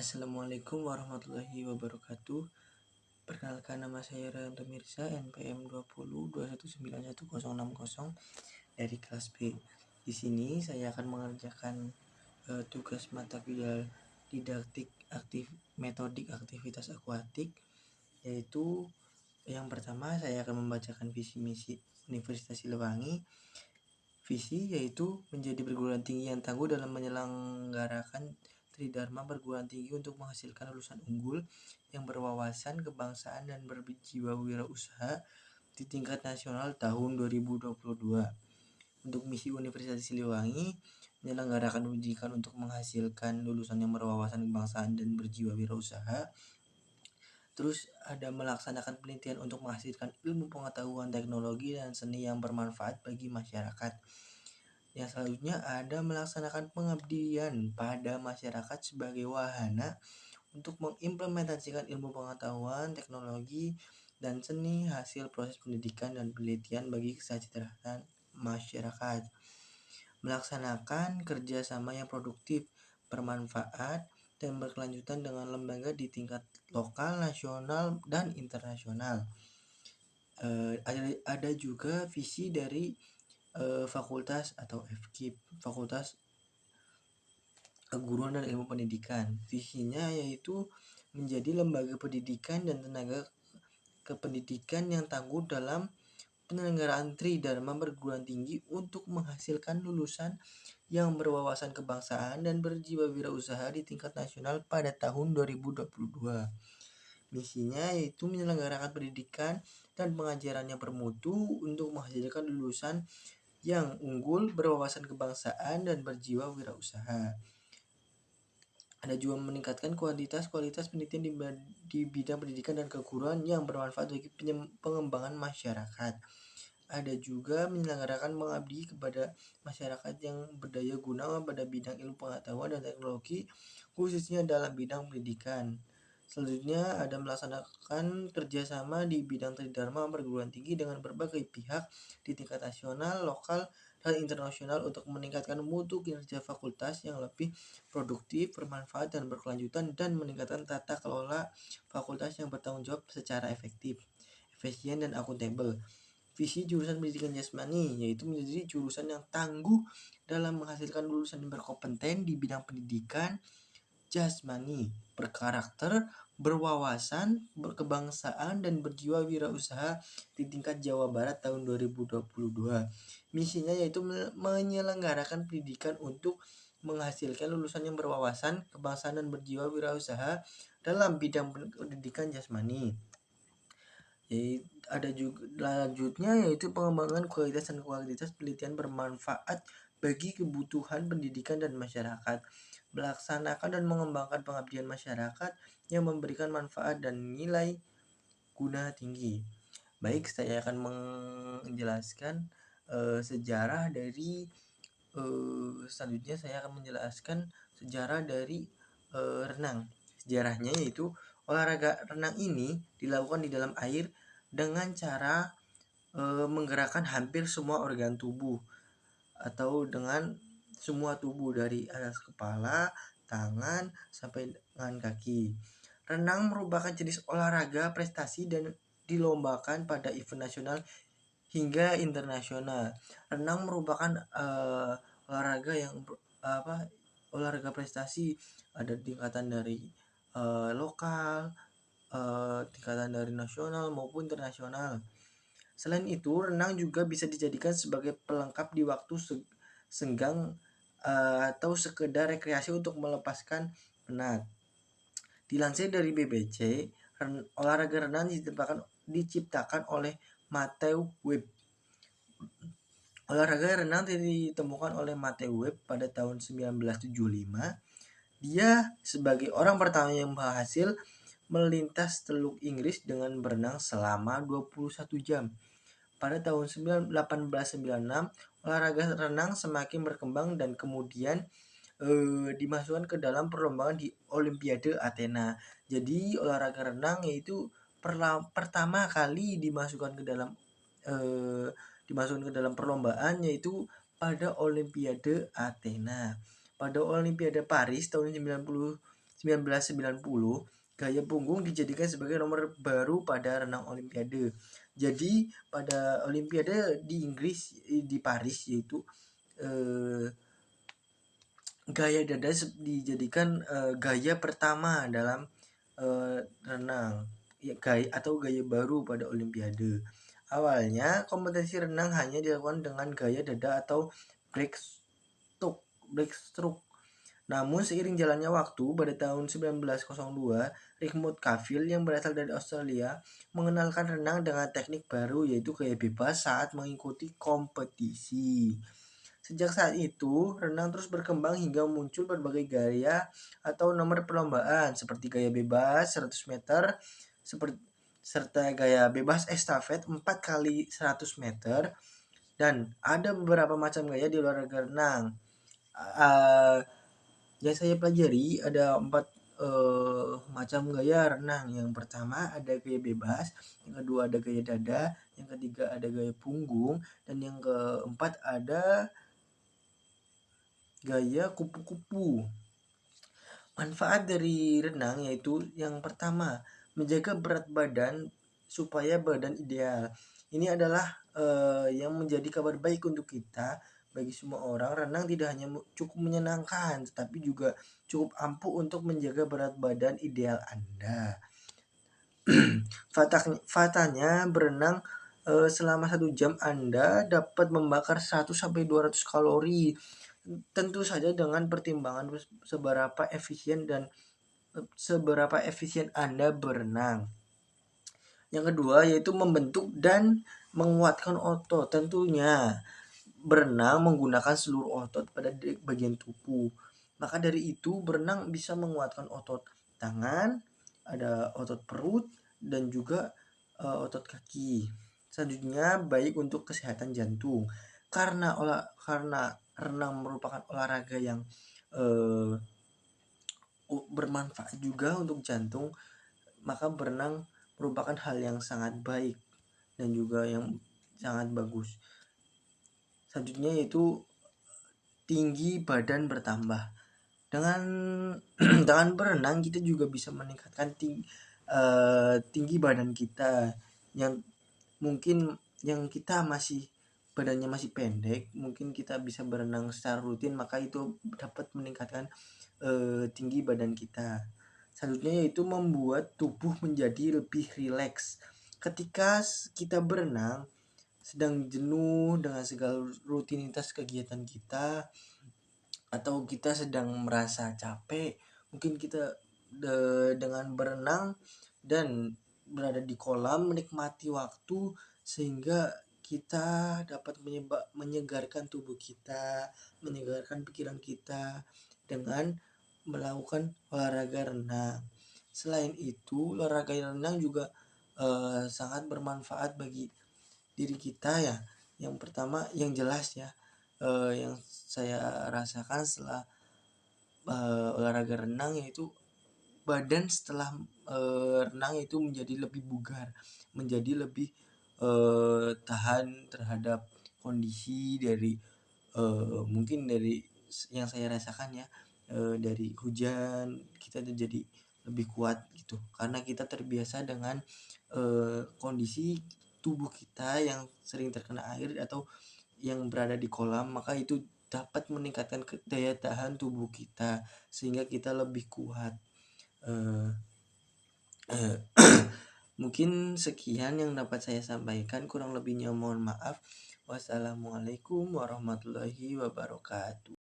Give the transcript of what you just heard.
Assalamualaikum warahmatullahi wabarakatuh. Perkenalkan, nama saya Ryanto Mirza, NPM 2021911060 dari kelas B. Di sini saya akan mengerjakan tugas mata kuliah didaktik metodik aktivitas akuatik, yaitu yang pertama saya akan membacakan visi misi Universitas Siliwangi. Visi yaitu menjadi perguruan tinggi yang tangguh dalam menyelenggarakan Tridharma perguruan tinggi untuk menghasilkan lulusan unggul yang berwawasan kebangsaan dan berjiwa wirausaha di tingkat nasional tahun 2022. Untuk misi Universitas Siliwangi, menyelenggarakan pendidikan untuk menghasilkan lulusan yang berwawasan kebangsaan dan berjiwa wirausaha. Terus ada melaksanakan penelitian untuk menghasilkan ilmu pengetahuan, teknologi, dan seni yang bermanfaat bagi masyarakat. Yang selanjutnya ada melaksanakan pengabdian pada masyarakat sebagai wahana untuk mengimplementasikan ilmu pengetahuan, teknologi, dan seni hasil proses pendidikan dan penelitian bagi kesejahteraan masyarakat. Melaksanakan kerjasama yang produktif, bermanfaat, dan berkelanjutan dengan lembaga di tingkat lokal, nasional, dan internasional. Ada juga visi dari fakultas atau FKIP, Fakultas Keguruan dan Ilmu Pendidikan. Visinya yaitu menjadi lembaga pendidikan dan tenaga kependidikan yang tangguh dalam penyelenggaraan Tridharma perguruan tinggi untuk menghasilkan lulusan yang berwawasan kebangsaan dan berjiwa wirausaha di tingkat nasional pada tahun 2022. Misinya yaitu menyelenggarakan pendidikan dan pengajaran yang bermutu untuk menghasilkan lulusan yang unggul, berwawasan kebangsaan, dan berjiwa wirausaha. Ada juga meningkatkan kualitas penelitian di bidang pendidikan dan keguruan yang bermanfaat bagi pengembangan masyarakat. Ada juga menyelenggarakan mengabdi kepada masyarakat yang berdaya guna pada bidang ilmu pengetahuan dan teknologi, khususnya dalam bidang pendidikan. Selanjutnya ada melaksanakan kerjasama di bidang Tridharma perguruan tinggi dengan berbagai pihak di tingkat nasional, lokal, dan internasional untuk meningkatkan mutu kinerja fakultas yang lebih produktif, bermanfaat, dan berkelanjutan, dan meningkatkan tata kelola fakultas yang bertanggung jawab secara efektif, efisien, dan akuntabel. Visi jurusan pendidikan jasmani yaitu menjadi jurusan yang tangguh dalam menghasilkan lulusan yang berkompeten di bidang pendidikan jasmani, berkarakter, berwawasan, berkebangsaan, dan berjiwa wirausaha di tingkat Jawa Barat tahun 2022. Misinya yaitu menyelenggarakan pendidikan untuk menghasilkan lulusan yang berwawasan kebangsaan dan berjiwa wirausaha dalam bidang pendidikan jasmani. Ada juga lanjutnya yaitu pengembangan kualitas dan kualitas penelitian bermanfaat bagi kebutuhan pendidikan dan masyarakat, melaksanakan dan mengembangkan pengabdian masyarakat yang memberikan manfaat dan nilai guna tinggi. Baik, saya akan menjelaskan sejarah dari selanjutnya saya akan menjelaskan sejarah dari renang. Sejarahnya yaitu olahraga renang ini dilakukan di dalam air dengan cara menggerakkan hampir semua organ tubuh atau dengan semua tubuh dari atas kepala, tangan, sampai dengan kaki. Renang merupakan jenis olahraga prestasi dan dilombakan pada event nasional hingga internasional. Renang merupakan olahraga yang olahraga prestasi, ada tingkatan dari lokal, tingkatan dari nasional maupun internasional. Selain itu, renang juga bisa dijadikan sebagai pelengkap di waktu senggang atau sekedar rekreasi untuk melepaskan penat. Dilansir dari BBC, olahraga renang diciptakan oleh Matthew Webb. Olahraga renang ditemukan oleh Matthew Webb pada tahun 1975. Dia sebagai orang pertama yang berhasil melintas Teluk Inggris dengan berenang selama 21 jam. Pada tahun 1896, olahraga renang semakin berkembang dan kemudian dimasukkan ke dalam perlombaan di Olimpiade Athena. Jadi olahraga renang yaitu pertama kali dimasukkan ke dalam perlombaan yaitu pada Olimpiade Athena. Pada Olimpiade Paris tahun 1990, gaya punggung dijadikan sebagai nomor baru pada renang Olimpiade. Jadi pada Olimpiade di Inggris, di Paris yaitu, gaya dada dijadikan gaya pertama dalam renang, ya, gaya baru pada Olimpiade. Awalnya kompetisi renang hanya dilakukan dengan gaya dada atau breaststroke. Namun seiring jalannya waktu, pada tahun 1902, Richmond Cavill yang berasal dari Australia mengenalkan renang dengan teknik baru yaitu gaya bebas saat mengikuti kompetisi. Sejak saat itu, renang terus berkembang hingga muncul berbagai gaya atau nomor perlombaan seperti gaya bebas 100 meter, serta gaya bebas estafet 4 kali 100 meter, dan ada beberapa macam gaya di olahraga renang. Yang saya pelajari ada 4 macam gaya renang. Yang pertama ada gaya bebas, yang kedua ada gaya dada, yang ketiga ada gaya punggung, dan yang keempat ada gaya kupu-kupu. Manfaat dari renang yaitu yang pertama, menjaga berat badan supaya badan ideal. Ini adalah yang menjadi kabar baik untuk kita. Bagi semua orang, renang tidak hanya cukup menyenangkan, tetapi juga cukup ampuh untuk menjaga berat badan ideal Anda. Faktanya berenang selama 1 jam Anda dapat membakar 100-200 kalori. Tentu saja dengan pertimbangan seberapa efisien Anda berenang. Yang kedua yaitu membentuk dan menguatkan otot. Tentunya berenang menggunakan seluruh otot pada bagian tubuh. Maka dari itu berenang bisa menguatkan otot tangan, ada otot perut, dan juga otot kaki. Selanjutnya baik untuk kesehatan jantung. Karena renang merupakan olahraga yang bermanfaat juga untuk jantung, maka berenang merupakan hal yang sangat baik dan juga yang sangat bagus. Selanjutnya yaitu tinggi badan bertambah. Dengan berenang kita juga bisa meningkatkan tinggi badan kita, yang mungkin yang kita badannya masih pendek, mungkin kita bisa berenang secara rutin, maka itu dapat meningkatkan tinggi badan kita. Selanjutnya yaitu membuat tubuh menjadi lebih rileks. Ketika kita berenang sedang jenuh dengan segala rutinitas kegiatan kita, atau kita sedang merasa capek, mungkin kita dengan berenang dan berada di kolam menikmati waktu, sehingga kita dapat menyegarkan tubuh kita, menyegarkan pikiran kita dengan melakukan olahraga renang. Selain itu, olahraga renang juga sangat bermanfaat bagi diri kita ya. Yang pertama, yang jelas ya, yang saya rasakan setelah olahraga renang yaitu badan setelah renang itu menjadi lebih bugar, menjadi lebih tahan terhadap kondisi dari mungkin dari yang saya rasakan ya, dari hujan kita jadi lebih kuat gitu, karena kita terbiasa dengan kondisi tubuh kita yang sering terkena air atau yang berada di kolam, maka itu dapat meningkatkan daya tahan tubuh kita sehingga kita lebih kuat. Mungkin sekian yang dapat saya sampaikan, kurang lebihnya mohon maaf. Wassalamualaikum warahmatullahi wabarakatuh.